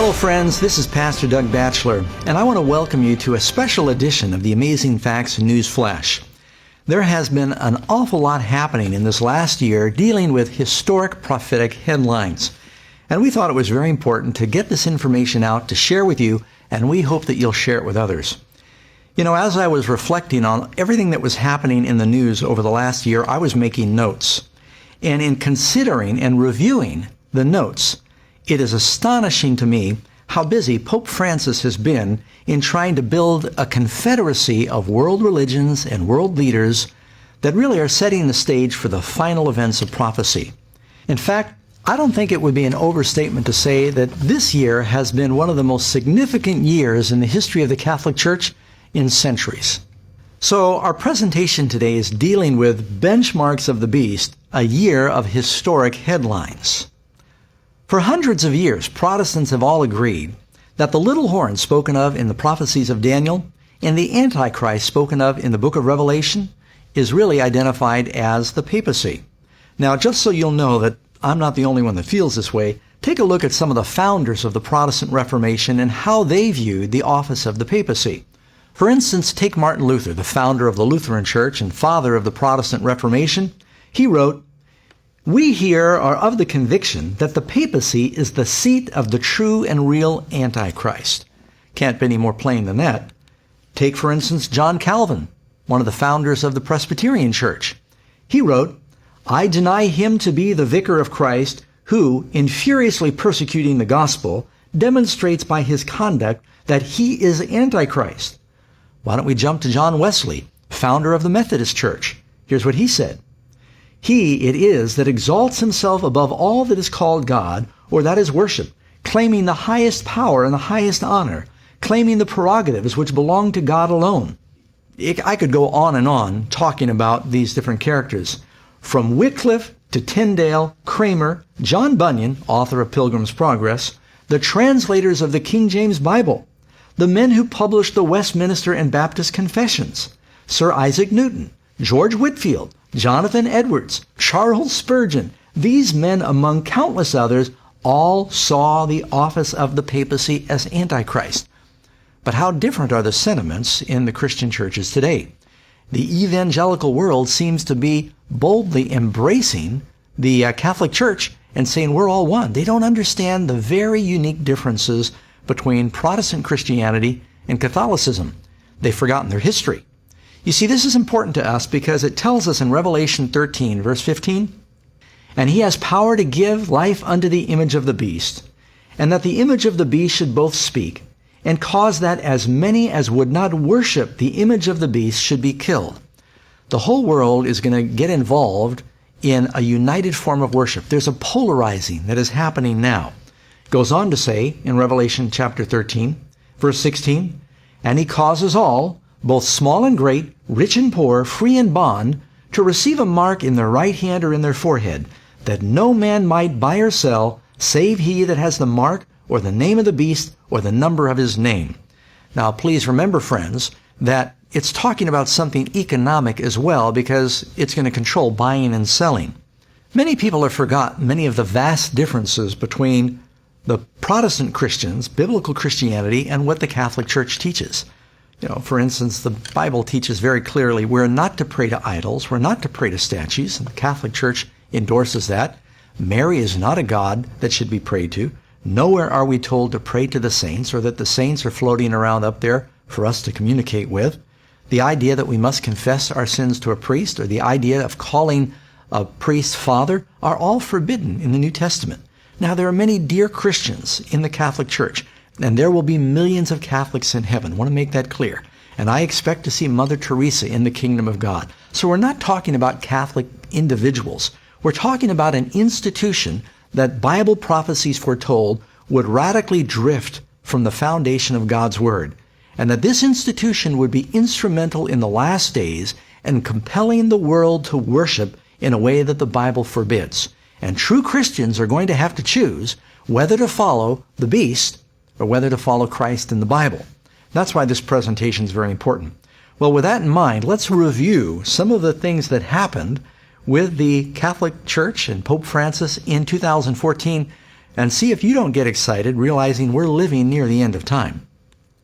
Hello friends, this is Pastor Doug Batchelor, and I want to welcome you to a special edition of the Amazing Facts News Flash. There has been an awful lot happening in this last year dealing with historic prophetic headlines. And we thought it was very important to get this information out to share with you, and we hope that you'll share it with others. You know, as I was reflecting on everything that was happening in the news over the last year, I was making notes. And in considering and reviewing the notes, it is astonishing to me how busy Pope Francis has been in trying to build a confederacy of world religions and world leaders that really are setting the stage for the final events of prophecy. In fact, I don't think it would be an overstatement to say that this year has been one of the most significant years in the history of the Catholic Church in centuries. So our presentation today is dealing with Benchmarks of the Beast, a year of historic headlines. For hundreds of years, Protestants have all agreed that the little horn spoken of in the prophecies of Daniel and the Antichrist spoken of in the book of Revelation is really identified as the papacy. Now, just so you'll know that I'm not the only one that feels this way, take a look at some of the founders of the Protestant Reformation and how they viewed the office of the papacy. For instance, take Martin Luther, the founder of the Lutheran Church and father of the Protestant Reformation. He wrote, "We here are of the conviction that the papacy is the seat of the true and real Antichrist." Can't be any more plain than that. Take, for instance, John Calvin, one of the founders of the Presbyterian Church. He wrote, "I deny him to be the vicar of Christ who, in furiously persecuting the gospel, demonstrates by his conduct that he is Antichrist." Why don't we jump to John Wesley, founder of the Methodist Church? Here's what he said. "He it is that exalts himself above all that is called God, or that is worship, claiming the highest power and the highest honor, claiming the prerogatives which belong to God alone." I could go on talking about these different characters. From Wycliffe to Tyndale, Kramer, John Bunyan, author of Pilgrim's Progress, the translators of the King James Bible, the men who published the Westminster and Baptist Confessions, Sir Isaac Newton, George Whitefield, Jonathan Edwards, Charles Spurgeon, these men among countless others all saw the office of the papacy as Antichrist. But how different are the sentiments in the Christian churches today? The evangelical world seems to be boldly embracing the Catholic Church and saying we're all one. They don't understand the very unique differences between Protestant Christianity and Catholicism. They've forgotten their history. You see, this is important to us because it tells us in Revelation 13, verse 15, "And he has power to give life unto the image of the beast, and that the image of the beast should both speak, and cause that as many as would not worship the image of the beast should be killed." The whole world is going to get involved in a united form of worship. There's a polarizing that is happening now. It goes on to say in Revelation chapter 13, verse 16, "And he causes all, both small and great, rich and poor, free and bond, to receive a mark in their right hand or in their forehead, that no man might buy or sell, save he that has the mark or the name of the beast or the number of his name." Now, please remember, friends, that it's talking about something economic as well, because it's going to control buying and selling. Many people have forgotten many of the vast differences between the Protestant Christians, biblical Christianity, and what the Catholic Church teaches. You know, for instance, the Bible teaches very clearly we're not to pray to idols, we're not to pray to statues, and the Catholic Church endorses that. Mary is not a god that should be prayed to. Nowhere are we told to pray to the saints or that the saints are floating around up there for us to communicate with. The idea that we must confess our sins to a priest or the idea of calling a priest father are all forbidden in the New Testament. Now, there are many dear Christians in the Catholic Church, and there will be millions of Catholics in heaven. I want to make that clear. And I expect to see Mother Teresa in the kingdom of God. So we're not talking about Catholic individuals. We're talking about an institution that Bible prophecies foretold would radically drift from the foundation of God's Word, and that this institution would be instrumental in the last days and compelling the world to worship in a way that the Bible forbids. And true Christians are going to have to choose whether to follow the beast or whether to follow Christ in the Bible. That's why this presentation is very important. Well, with that in mind, let's review some of the things that happened with the Catholic Church and Pope Francis in 2014 and see if you don't get excited realizing we're living near the end of time.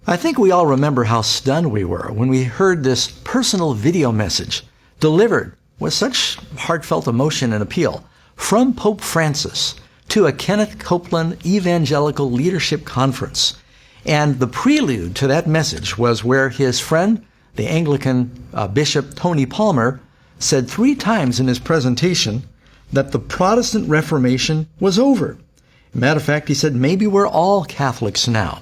I think we all remember how stunned we were when we heard this personal video message delivered with such heartfelt emotion and appeal from Pope Francis to a Kenneth Copeland Evangelical Leadership Conference. And the prelude to that message was where his friend, the Anglican Bishop Tony Palmer, said 3 times in his presentation that the Protestant Reformation was over. Matter of fact, he said, maybe we're all Catholics now.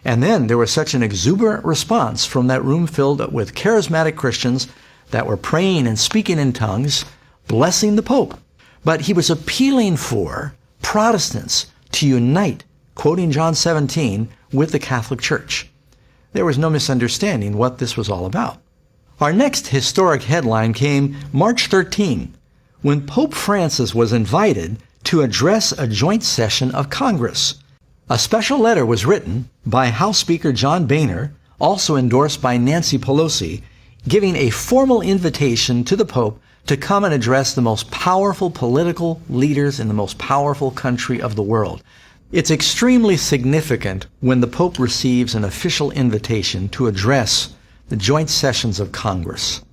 And then there was such an exuberant response from that room filled with charismatic Christians that were praying and speaking in tongues, blessing the Pope. But he was appealing for Protestants to unite, quoting John 17, with the Catholic Church. There was no misunderstanding what this was all about. Our next historic headline came March 13, when Pope Francis was invited to address a joint session of Congress. A special letter was written by House Speaker John Boehner, also endorsed by Nancy Pelosi, giving a formal invitation to the Pope to come and address the most powerful political leaders in the most powerful country of the world. It's extremely significant when the Pope receives an official invitation to address the joint sessions of Congress.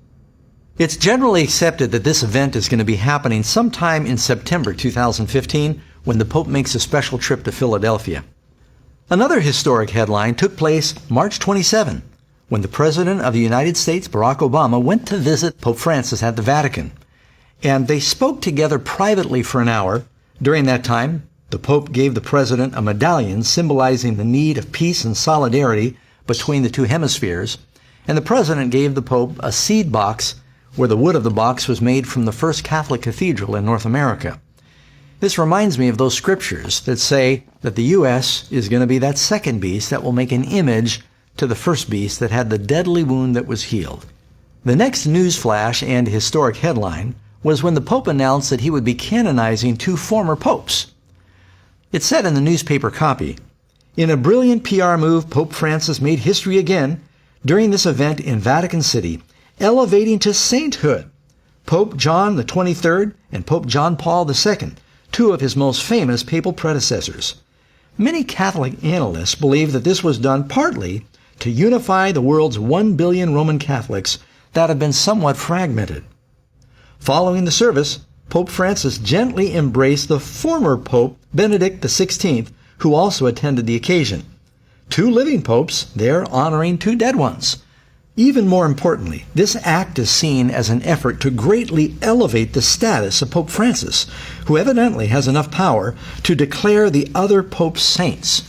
It's generally accepted that this event is going to be happening sometime in September 2015 when the Pope makes a special trip to Philadelphia. Another historic headline took place March 27, when the President of the United States, Barack Obama, went to visit Pope Francis at the Vatican. And they spoke together privately for an hour. During that time, the Pope gave the President a medallion symbolizing the need of peace and solidarity between the 2 hemispheres. And the President gave the Pope a seed box where the wood of the box was made from the first Catholic cathedral in North America. This reminds me of those scriptures that say that the U.S. is going to be that second beast that will make an image to the first beast that had the deadly wound that was healed. The next news flash and historic headline was when the Pope announced that he would be canonizing 2 former popes. It said in the newspaper copy, "In a brilliant PR move, Pope Francis made history again during this event in Vatican City, elevating to sainthood Pope John the 23rd and Pope John Paul II, 2 of his most famous papal predecessors." Many Catholic analysts believe that this was done partly to unify the world's 1 billion Roman Catholics that have been somewhat fragmented. Following the service, Pope Francis gently embraced the former Pope Benedict XVI, who also attended the occasion. 2 living popes there honoring 2 dead ones. Even more importantly, this act is seen as an effort to greatly elevate the status of Pope Francis, who evidently has enough power to declare the other popes saints.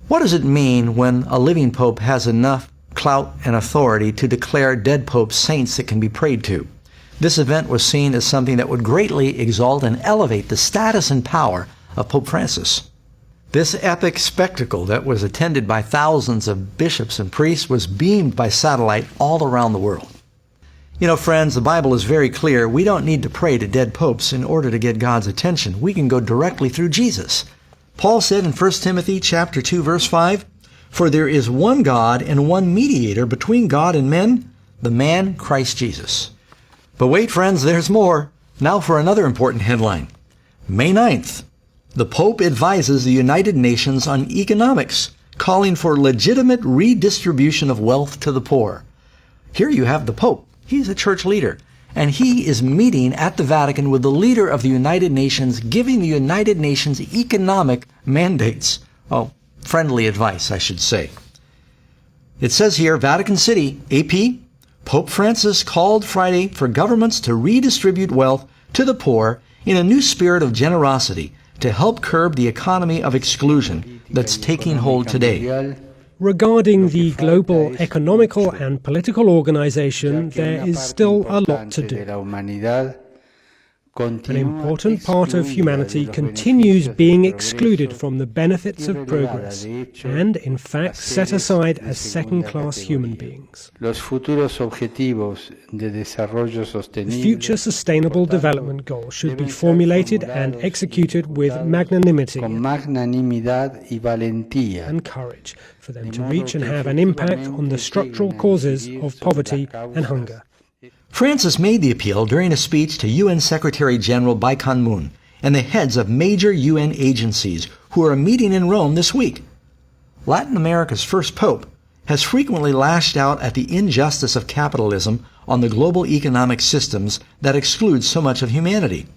What does it mean when a living pope has enough clout and authority to declare dead popes saints that can be prayed to? This event was seen as something that would greatly exalt and elevate the status and power of Pope Francis. This epic spectacle that was attended by thousands of bishops and priests was beamed by satellite all around the world. You know, friends, the Bible is very clear. We don't need to pray to dead popes in order to get God's attention. We can go directly through Jesus. Paul said in 1 Timothy chapter 2, verse 5, "For there is one God and one mediator between God and men, the man Christ Jesus." But wait, friends, there's more. Now for another important headline. May 9th. The Pope advises the United Nations on economics, calling for legitimate redistribution of wealth to the poor. Here you have the Pope. He's a church leader, and he is meeting at the Vatican with the leader of the United Nations, giving the United Nations economic mandates. Oh, friendly advice, I should say. It says here, Vatican City, AP, Pope Francis called Friday for governments to redistribute wealth to the poor in a new spirit of generosity, to help curb the economy of exclusion that's taking hold today. Regarding the global economical and political organization, there is still a lot to do. An important part of humanity continues being excluded from the benefits of progress and, in fact, set aside as second-class human beings. The future Sustainable Development Goals should be formulated and executed with magnanimity and courage for them to reach and have an impact on the structural causes of poverty and hunger. Francis made the appeal during a speech to UN Secretary General Ban Ki-moon and the heads of major UN agencies who are meeting in Rome this week. Latin America's first pope has frequently lashed out at the injustice of capitalism on the global economic systems that exclude so much of humanity.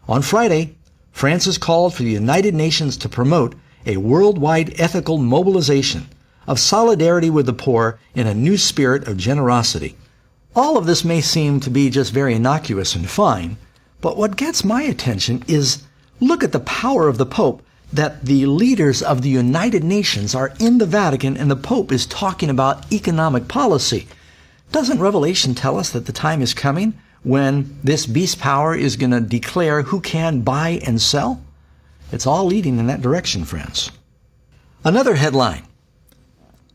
On Friday, Francis called for the United Nations to promote a worldwide ethical mobilization of solidarity with the poor in a new spirit of generosity. All of this may seem to be just very innocuous and fine, but what gets my attention is look at the power of the Pope, that the leaders of the United Nations are in the Vatican and the Pope is talking about economic policy. Doesn't Revelation tell us that the time is coming when this beast power is going to declare who can buy and sell? It's all leading in that direction, friends. Another headline.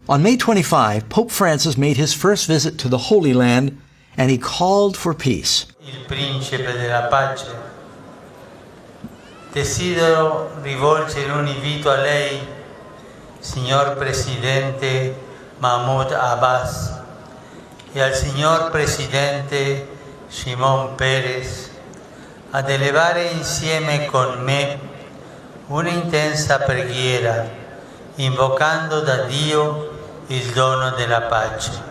On May 25, Pope Francis made his first visit to the Holy Land and he called for peace. Il principe della pace. Desidero rivolgere un invito a lei, signor Presidente Mahmoud Abbas, e al signor Presidente Shimon Peres ad elevare insieme con me una intensa preghiera, invocando da Dio il dono della pace.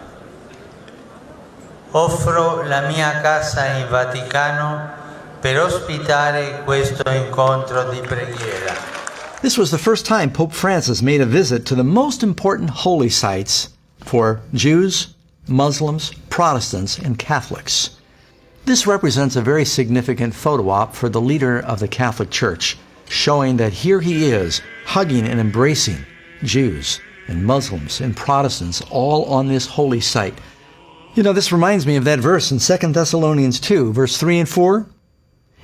Offro la mia casa in Vaticano per ospitare questo incontro di preghiera. This was the first time Pope Francis made a visit to the most important holy sites for Jews, Muslims, Protestants, and Catholics. This represents a very significant photo op for the leader of the Catholic Church, showing that here he is, hugging and embracing Jews and Muslims and Protestants all on this holy site. You know, this reminds me of that verse in 2 Thessalonians 2, verse 3 and 4.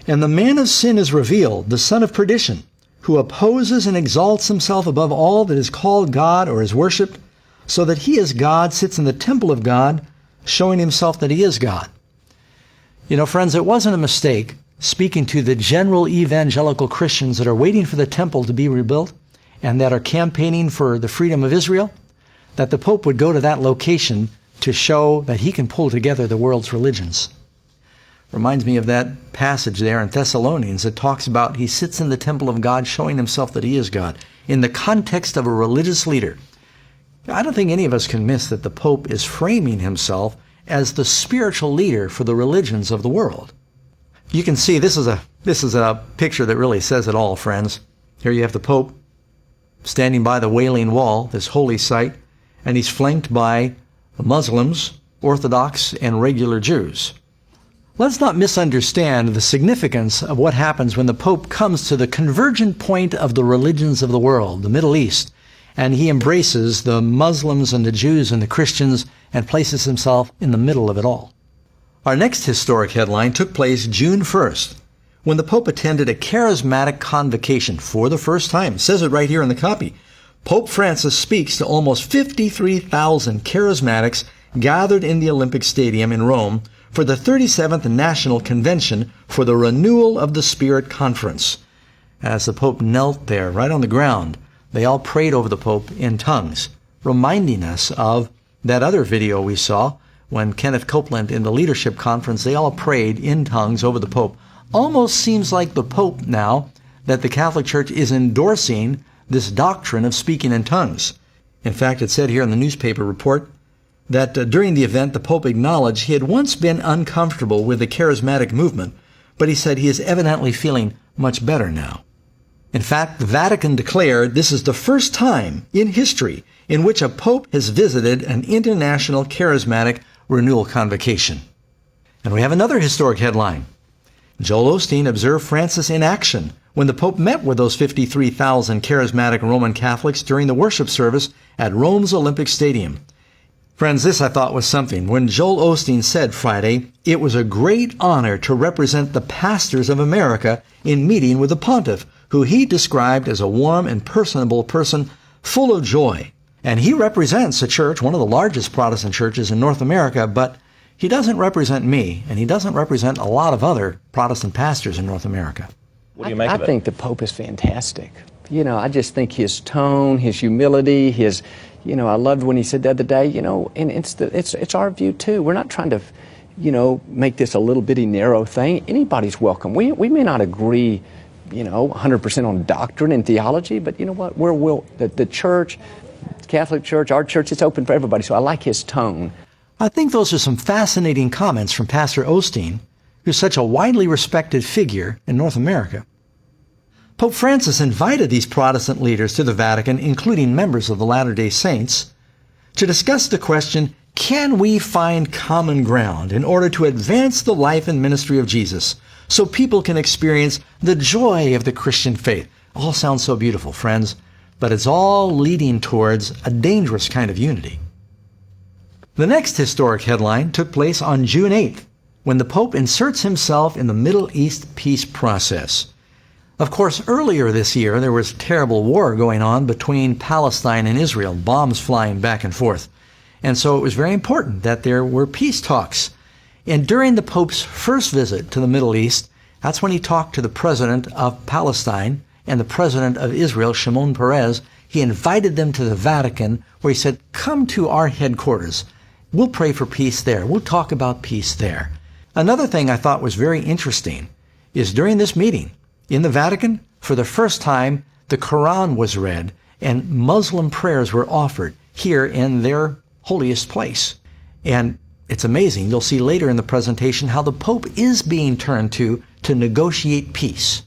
And the man of sin is revealed, the son of perdition, who opposes and exalts himself above all that is called God or is worshipped, so that he as God sits in the temple of God, showing himself that he is God. You know, friends, it wasn't a mistake, speaking to the general evangelical Christians that are waiting for the temple to be rebuilt and that are campaigning for the freedom of Israel, that the Pope would go to that location to show that he can pull together the world's religions. Reminds me of that passage there in Thessalonians that talks about he sits in the temple of God showing himself that he is God in the context of a religious leader. I don't think any of us can miss that the Pope is framing himself as the spiritual leader for the religions of the world. You can see this is a picture that really says it all, friends. Here you have the Pope standing by the Wailing Wall, this holy site, and he's flanked by Muslims, Orthodox, and regular Jews. Let's not misunderstand the significance of what happens when the Pope comes to the convergent point of the religions of the world, the Middle East, and he embraces the Muslims and the Jews and the Christians and places himself in the middle of it all. Our next historic headline took place June 1st, when the Pope attended a charismatic convocation for the first time. It says it right here in the copy. Pope Francis speaks to almost 53,000 charismatics gathered in the Olympic Stadium in Rome for the 37th National Convention for the Renewal of the Spirit Conference. As the Pope knelt there, right on the ground, they all prayed over the Pope in tongues, reminding us of that other video we saw when Kenneth Copeland in the leadership conference, they all prayed in tongues over the Pope. Almost seems like the Pope now, that the Catholic Church is endorsing this doctrine of speaking in tongues. In fact, it said here in the newspaper report that during the event, the Pope acknowledged he had once been uncomfortable with the charismatic movement, but he said he is evidently feeling much better now. In fact, the Vatican declared this is the first time in history in which a Pope has visited an international charismatic renewal convocation. And we have another historic headline. Joel Osteen observed Francis in action when the Pope met with those 53,000 charismatic Roman Catholics during the worship service at Rome's Olympic Stadium. Friends, this I thought was something. When Joel Osteen said Friday, it was a great honor to represent the pastors of America in meeting with the pontiff, who he described as a warm and personable person full of joy. And he represents a church, one of the largest Protestant churches in North America, but he doesn't represent me, and he doesn't represent a lot of other Protestant pastors in North America. What do you make of it? I think the Pope is fantastic. You know, I just think his tone, his humility, his, you know, I loved when he said the other day, you know, and it's our view too. We're not trying to, you know, make this a little bitty narrow thing. Anybody's welcome. We may not agree 100% on doctrine and theology, but you know what? The church, Catholic Church, our church, it's open for everybody, so I like his tone. I think those are some fascinating comments from Pastor Osteen, who's such a widely respected figure in North America. Pope Francis invited these Protestant leaders to the Vatican, including members of the Latter-day Saints, to discuss the question, can we find common ground in order to advance the life and ministry of Jesus so people can experience the joy of the Christian faith? All sounds so beautiful, friends, but it's all leading towards a dangerous kind of unity. The next historic headline took place on June 8th, when the Pope inserts himself in the Middle East peace process. Of course, earlier this year, there was terrible war going on between Palestine and Israel, bombs flying back and forth. And so it was very important that there were peace talks. And during the Pope's first visit to the Middle East, that's when he talked to the president of Palestine and the president of Israel, Shimon Peres. He invited them to the Vatican, where he said, come to our headquarters. We'll pray for peace there. We'll talk about peace there. Another thing I thought was very interesting is during this meeting in the Vatican, for the first time, the Quran was read and Muslim prayers were offered here in their holiest place. And it's amazing. You'll see later in the presentation how the Pope is being turned to negotiate peace.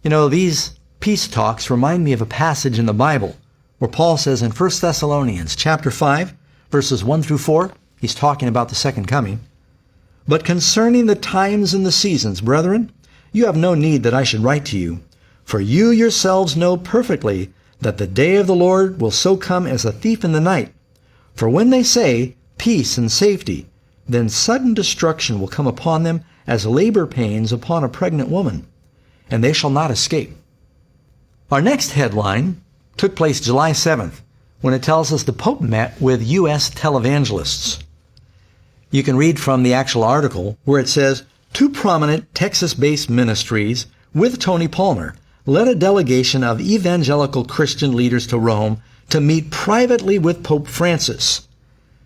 You know, these peace talks remind me of a passage in the Bible where Paul says in 1 Thessalonians chapter 5, verses 1 through 4, he's talking about the second coming. But concerning the times and the seasons, brethren, you have no need that I should write to you, for you yourselves know perfectly that the day of the Lord will so come as a thief in the night. For when they say peace and safety, then sudden destruction will come upon them as labor pains upon a pregnant woman, and they shall not escape. Our next headline took place July 7th, when it tells us the Pope met with U.S. televangelists. You can read from the actual article where it says, 2 prominent Texas-based ministries with Tony Palmer led a delegation of evangelical Christian leaders to Rome to meet privately with Pope Francis.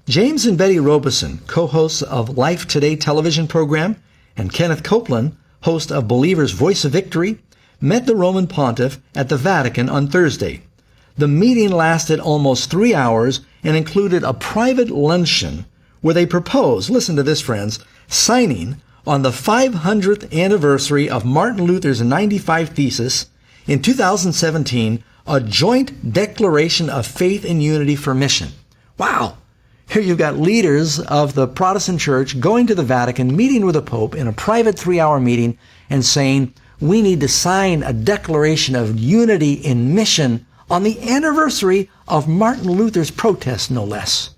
James and Betty Robeson, co-hosts of Life Today television program, and Kenneth Copeland, host of Believer's Voice of Victory, met the Roman Pontiff at the Vatican on Thursday. The meeting lasted almost 3 hours and included a private luncheon where they proposed, listen to this friends, signing on the 500th anniversary of Martin Luther's 95 Thesis in 2017, a joint declaration of faith and unity for mission. Wow! Here you've got leaders of the Protestant Church going to the Vatican, meeting with the Pope in a private 3-hour meeting and saying, we need to sign a declaration of unity in mission on the anniversary of Martin Luther's protest, no less.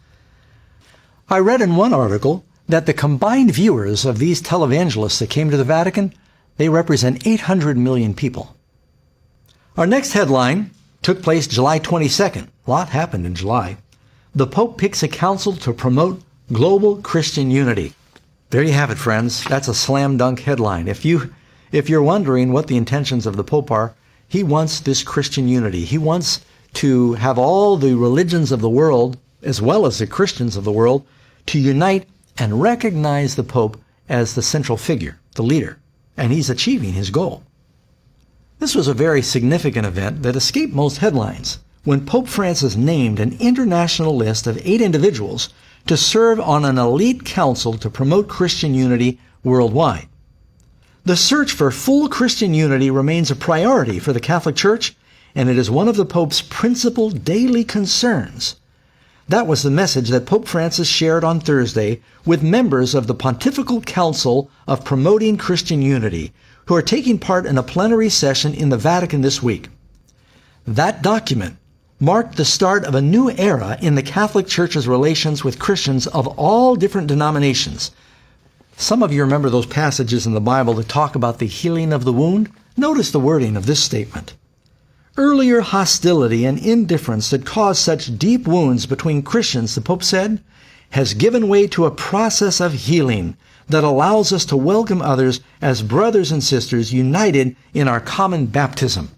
I read in one article that the combined viewers of these televangelists that came to the Vatican, they represent 800 million people. Our next headline took place July 22nd. A lot happened in July. The Pope picks a council to promote global Christian unity. There you have it, friends. That's a slam dunk headline. If you're wondering what the intentions of the Pope are, he wants this Christian unity. He wants to have all the religions of the world, as well as the Christians of the world, to unite and recognize the Pope as the central figure, the leader. And he's achieving his goal. This was a very significant event that escaped most headlines when Pope Francis named an international list of 8 individuals to serve on an elite council to promote Christian unity worldwide. The search for full Christian unity remains a priority for the Catholic Church, and it is one of the Pope's principal daily concerns. That was the message that Pope Francis shared on Thursday with members of the Pontifical Council of Promoting Christian Unity, who are taking part in a plenary session in the Vatican this week. That document marked the start of a new era in the Catholic Church's relations with Christians of all different denominations. Some of you remember those passages in the Bible that talk about the healing of the wound? Notice the wording of this statement. Earlier hostility and indifference that caused such deep wounds between Christians, the Pope said, has given way to a process of healing that allows us to welcome others as brothers and sisters united in our common baptism.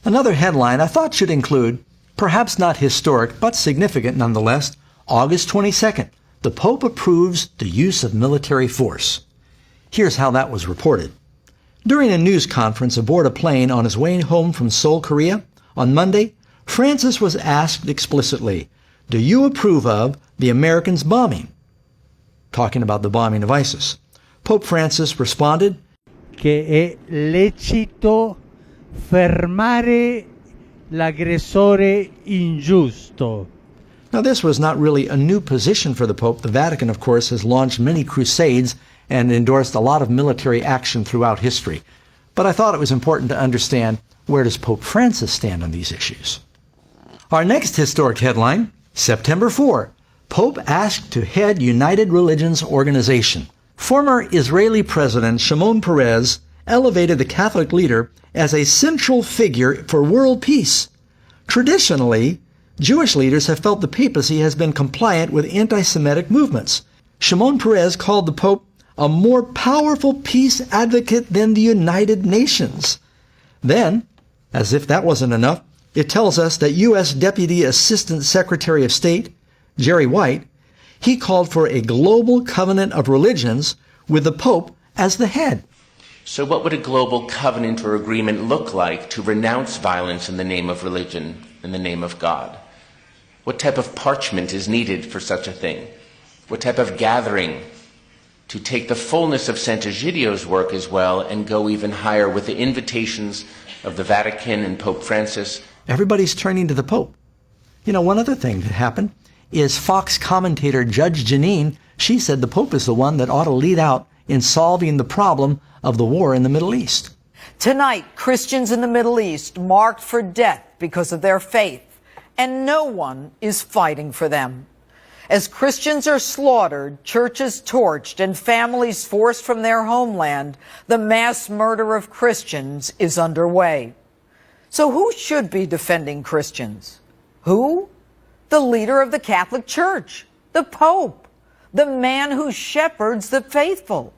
Another headline I thought should include, perhaps not historic, but significant nonetheless, August 22nd. The Pope approves the use of military force. Here's how that was reported. During a news conference aboard a plane on his way home from Seoul, Korea, on Monday, Francis was asked explicitly, "Do you approve of the Americans' bombing?" Talking about the bombing of ISIS. Pope Francis responded, che è lecito fermare l'aggressore ingiusto. Now, this was not really a new position for the Pope. The Vatican, of course, has launched many crusades and endorsed a lot of military action throughout history. But I thought it was important to understand, where does Pope Francis stand on these issues? Our next historic headline, September 4, Pope asked to head United Religions Organization. Former Israeli President Shimon Peres elevated the Catholic leader as a central figure for world peace. Traditionally, Jewish leaders have felt the papacy has been compliant with anti-Semitic movements. Shimon Peres called the Pope a more powerful peace advocate than the United Nations. Then, as if that wasn't enough, it tells us that U.S. Deputy Assistant Secretary of State, Jerry White, he called for a global covenant of religions with the Pope as the head. So what would a global covenant or agreement look like to renounce violence in the name of religion, in the name of God? What type of parchment is needed for such a thing? What type of gathering to take the fullness of Sant'Egidio's work as well and go even higher with the invitations of the Vatican and Pope Francis? Everybody's turning to the Pope. You know, one other thing that happened is Fox commentator Judge Jeanine, she said the Pope is the one that ought to lead out in solving the problem of the war in the Middle East. Tonight, Christians in the Middle East marked for death because of their faith, and no one is fighting for them. As Christians are slaughtered, churches torched, and families forced from their homeland, the mass murder of Christians is underway. So who should be defending Christians? Who? The leader of the Catholic Church, the Pope, the man who shepherds the faithful.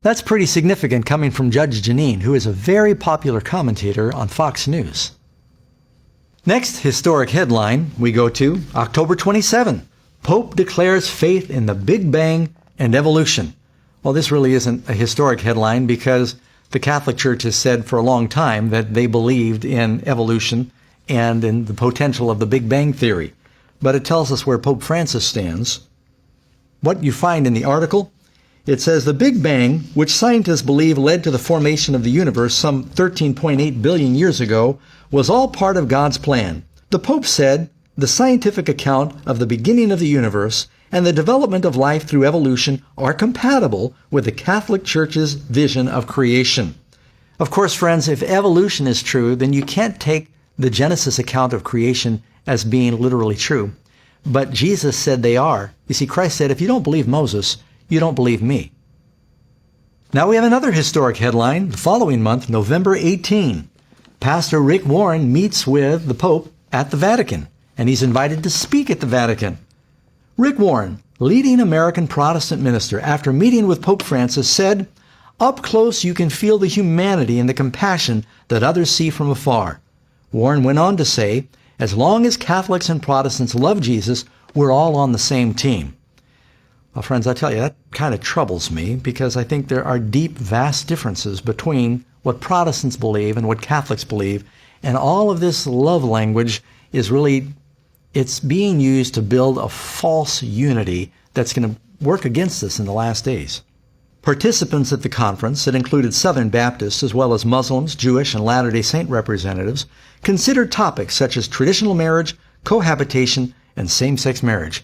That's pretty significant coming from Judge Jeanine, who is a very popular commentator on Fox News. Next historic headline we go to October 27. Pope declares faith in the Big Bang and evolution. Well, this really isn't a historic headline because the Catholic Church has said for a long time that they believed in evolution and in the potential of the Big Bang theory. But it tells us where Pope Francis stands. What you find in the article, it says the Big Bang, which scientists believe led to the formation of the universe some 13.8 billion years ago, was all part of God's plan. The Pope said the scientific account of the beginning of the universe and the development of life through evolution are compatible with the Catholic Church's vision of creation. Of course, friends, if evolution is true, then you can't take the Genesis account of creation as being literally true. But Jesus said they are. You see, Christ said, if you don't believe Moses, you don't believe me. Now we have another historic headline. The following month, November 18, Pastor Rick Warren meets with the Pope at the Vatican, and he's invited to speak at the Vatican. Rick Warren, leading American Protestant minister, after meeting with Pope Francis, said, "Up close you can feel the humanity and the compassion that others see from afar." Warren went on to say, as long as Catholics and Protestants love Jesus, we're all on the same team. Well, friends, I tell you, that kind of troubles me because I think there are deep, vast differences between what Protestants believe and what Catholics believe. And all of this love language is really, it's being used to build a false unity that's going to work against us in the last days. Participants at the conference, that included Southern Baptists as well as Muslims, Jewish, and Latter-day Saint representatives, considered topics such as traditional marriage, cohabitation, and same-sex marriage.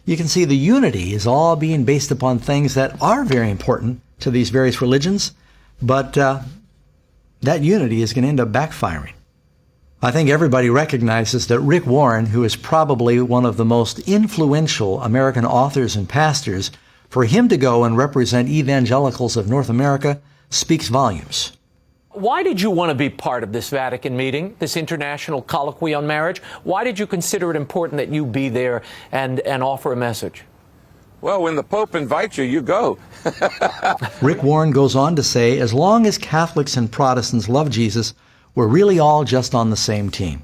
You can see the unity is all being based upon things that are very important to these various religions, but that unity is going to end up backfiring. I think everybody recognizes that Rick Warren, who is probably one of the most influential American authors and pastors, for him to go and represent evangelicals of North America speaks volumes. Why did you want to be part of this Vatican meeting, this international colloquy on marriage? Why did you consider it important that you be there and offer a message? Well, when the Pope invites you, you go. Rick Warren goes on to say, as long as Catholics and Protestants love Jesus, we're really all just on the same team.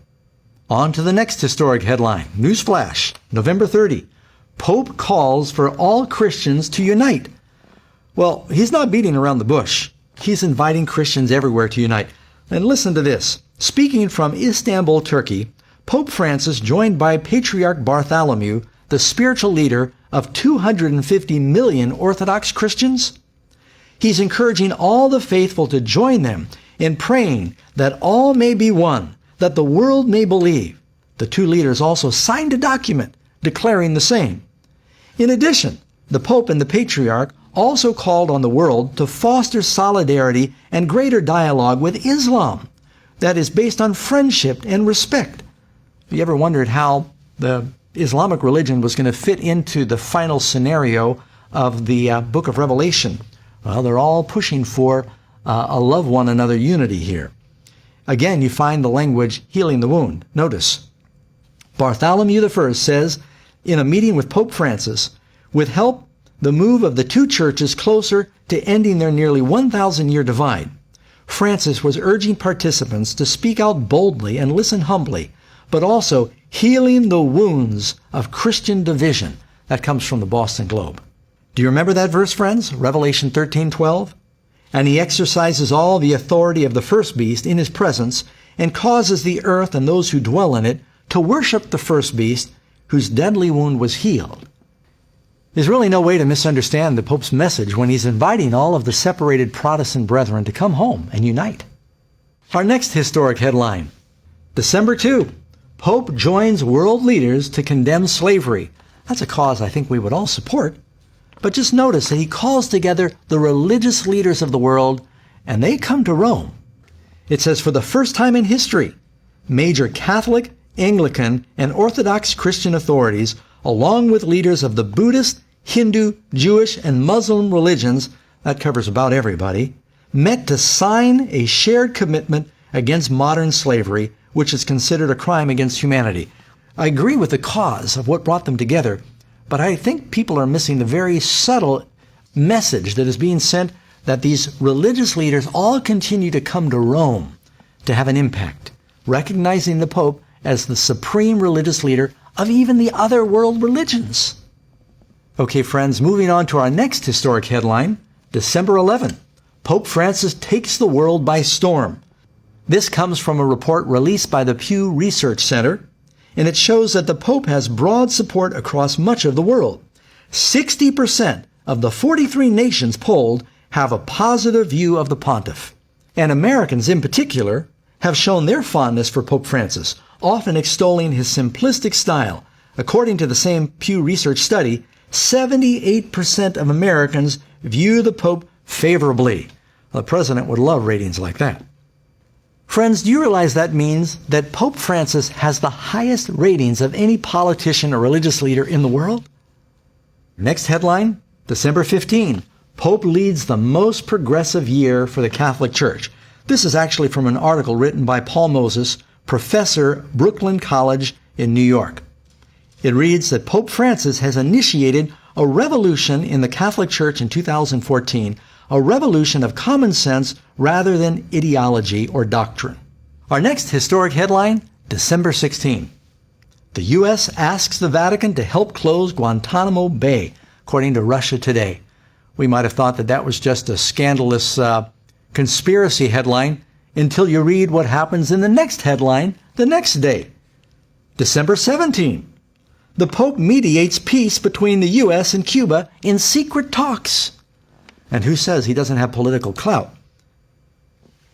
On to the next historic headline. Newsflash, November 30. Pope calls for all Christians to unite. Well, he's not beating around the bush. he's inviting Christians everywhere to unite. And listen to this. Speaking from Istanbul, Turkey, Pope Francis, joined by Patriarch Bartholomew, the spiritual leader of 250 million Orthodox Christians, he's encouraging all the faithful to join them in praying that all may be one, that the world may believe. The two leaders also signed a document declaring the same. In addition, the Pope and the Patriarch also called on the world to foster solidarity and greater dialogue with Islam that is based on friendship and respect. Have you ever wondered how the Islamic religion was going to fit into the final scenario of the book of Revelation? Well, they're all pushing for a love one another unity here. Again, you find the language healing the wound. Notice, Bartholomew I says in a meeting with Pope Francis, with help the move of the two churches closer to ending their nearly 1,000-year divide, Francis was urging participants to speak out boldly and listen humbly, but also healing the wounds of Christian division. That comes from the Boston Globe. Do you remember that verse, friends? Revelation 13:12? And he exercises all the authority of the first beast in his presence and causes the earth and those who dwell in it to worship the first beast whose deadly wound was healed. There's really no way to misunderstand the Pope's message when he's inviting all of the separated Protestant brethren to come home and unite. Our next historic headline, December 2, Pope joins world leaders to condemn slavery. That's a cause I think we would all support. But just notice that he calls together the religious leaders of the world, and they come to Rome. It says, for the first time in history, major Catholic, Anglican, and Orthodox Christian authorities, along with leaders of the Buddhist, Hindu, Jewish, and Muslim religions, that covers about everybody, met to sign a shared commitment against modern slavery, which is considered a crime against humanity. I agree with the cause of what brought them together, but I think people are missing the very subtle message that is being sent that these religious leaders all continue to come to Rome to have an impact, recognizing the Pope as the supreme religious leader of even the other world religions. Okay, friends, moving on to our next historic headline, December 11, Pope Francis takes the world by storm. This comes from a report released by the Pew Research Center, and it shows that the Pope has broad support across much of the world. 60% of the 43 nations polled have a positive view of the pontiff. And Americans in particular have shown their fondness for Pope Francis, often extolling his simplistic style. According to the same Pew Research study, 78% of Americans view the Pope favorably. The president would love ratings like that. Friends, do you realize that means that Pope Francis has the highest ratings of any politician or religious leader in the world? Next headline, December 15, Pope leads the most progressive year for the Catholic Church. This is actually from an article written by Paul Moses, professor, Brooklyn College in New York. It reads that Pope Francis has initiated a revolution in the Catholic Church in 2014, a revolution of common sense rather than ideology or doctrine. Our next historic headline, December 16. The U.S. asks the Vatican to help close Guantanamo Bay, according to Russia Today. We might have thought that that was just a scandalous conspiracy headline until you read what happens in the next headline the next day. December 17. The Pope mediates peace between the U.S. and Cuba in secret talks. And who says he doesn't have political clout?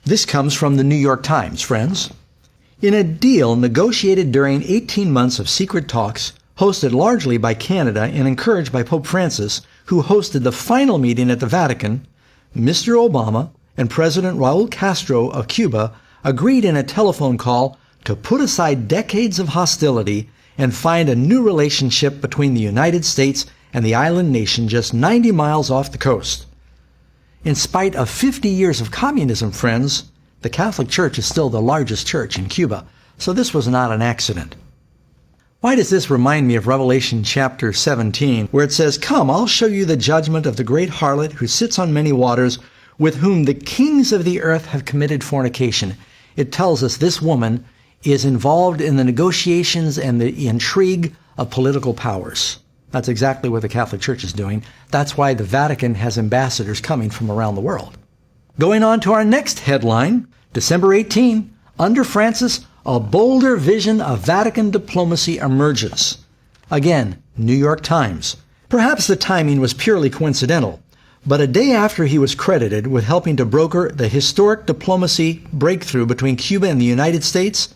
This comes from the New York Times, friends. In a deal negotiated during 18 months of secret talks, hosted largely by Canada and encouraged by Pope Francis, who hosted the final meeting at the Vatican, Mr. Obama and President Raul Castro of Cuba agreed in a telephone call to put aside decades of hostility and find a new relationship between the United States and the island nation just 90 miles off the coast. In spite of 50 years of communism, friends, the Catholic Church is still the largest church in Cuba, so this was not an accident. Why does this remind me of Revelation chapter 17, where it says, "Come, I'll show you the judgment of the great harlot who sits on many waters, with whom the kings of the earth have committed fornication." It tells us this woman is involved in the negotiations and the intrigue of political powers. That's exactly what the Catholic Church is doing. That's why the Vatican has ambassadors coming from around the world. Going on to our next headline, December 18, under Francis, a bolder vision of Vatican diplomacy emerges. Again, New York Times. Perhaps the timing was purely coincidental, but a day after he was credited with helping to broker the historic diplomacy breakthrough between Cuba and the United States,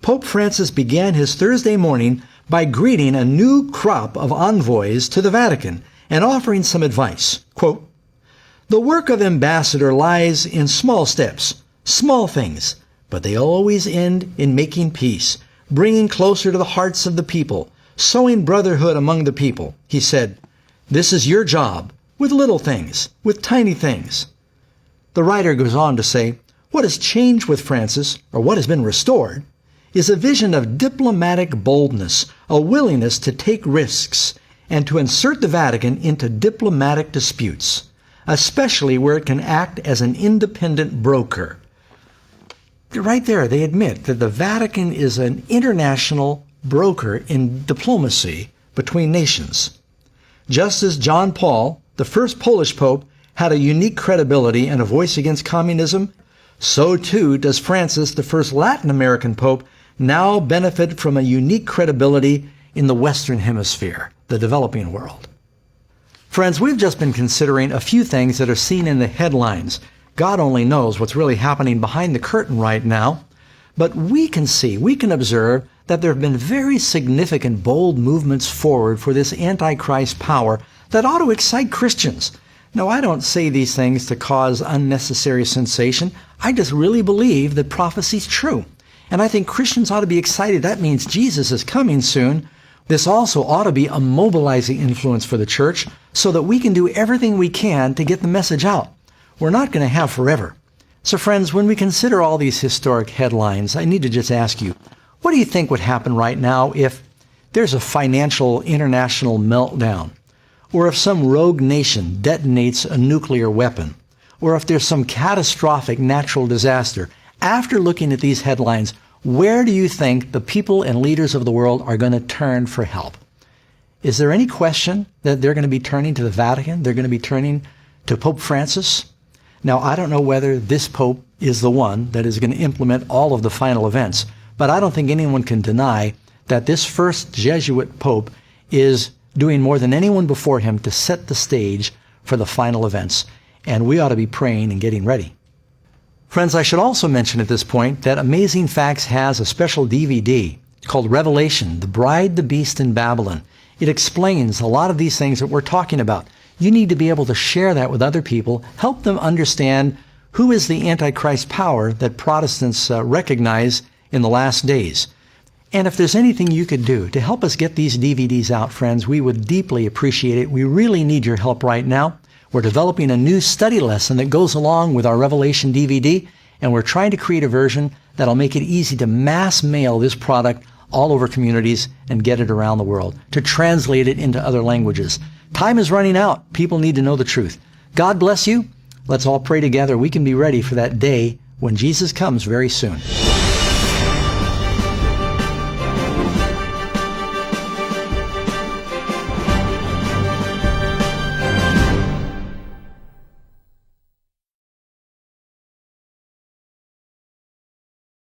Pope Francis began his Thursday morning by greeting a new crop of envoys to the Vatican and offering some advice. Quote, "The work of ambassador lies in small steps, small things, but they always end in making peace, bringing closer to the hearts of the people, sowing brotherhood among the people." He said, "This is your job, with little things, with tiny things." The writer goes on to say, what has changed with Francis, or what has been restored, is a vision of diplomatic boldness, a willingness to take risks, and to insert the Vatican into diplomatic disputes, especially where it can act as an independent broker. Right there, they admit that the Vatican is an international broker in diplomacy between nations. Just as John Paul, the first Polish pope, had a unique credibility and a voice against communism, so too does Francis, the first Latin American pope, now benefit from a unique credibility in the Western Hemisphere, the developing world. Friends, we've just been considering a few things that are seen in the headlines. God only knows what's really happening behind the curtain right now. But we can observe that there have been very significant, bold movements forward for this Antichrist power that ought to excite Christians. Now, I don't say these things to cause unnecessary sensation. I just really believe that prophecy's true. And I think Christians ought to be excited. That means Jesus is coming soon. This also ought to be a mobilizing influence for the church so that we can do everything we can to get the message out. We're not going to have forever. So friends, when we consider all these historic headlines, I need to just ask you, what do you think would happen right now if there's a financial international meltdown? Or if some rogue nation detonates a nuclear weapon? Or if there's some catastrophic natural disaster? After looking at these headlines, where do you think the people and leaders of the world are going to turn for help? Is there any question that they're going to be turning to the Vatican? They're going to be turning to Pope Francis? Now, I don't know whether this Pope is the one that is going to implement all of the final events, but I don't think anyone can deny that this first Jesuit Pope is doing more than anyone before him to set the stage for the final events, and we ought to be praying and getting ready. Friends, I should also mention at this point that Amazing Facts has a special DVD called Revelation, The Bride, the Beast, and Babylon. It explains a lot of these things that we're talking about. You need to be able to share that with other people, help them understand who is the Antichrist power that Protestants recognize in the last days. And if there's anything you could do to help us get these DVDs out, friends, we would deeply appreciate it. We really need your help right now. We're developing a new study lesson that goes along with our Revelation DVD, and we're trying to create a version that'll make it easy to mass mail this product all over communities and get it around the world, to translate it into other languages. Time is running out. People need to know the truth. God bless you. Let's all pray together. We can be ready for that day when Jesus comes very soon.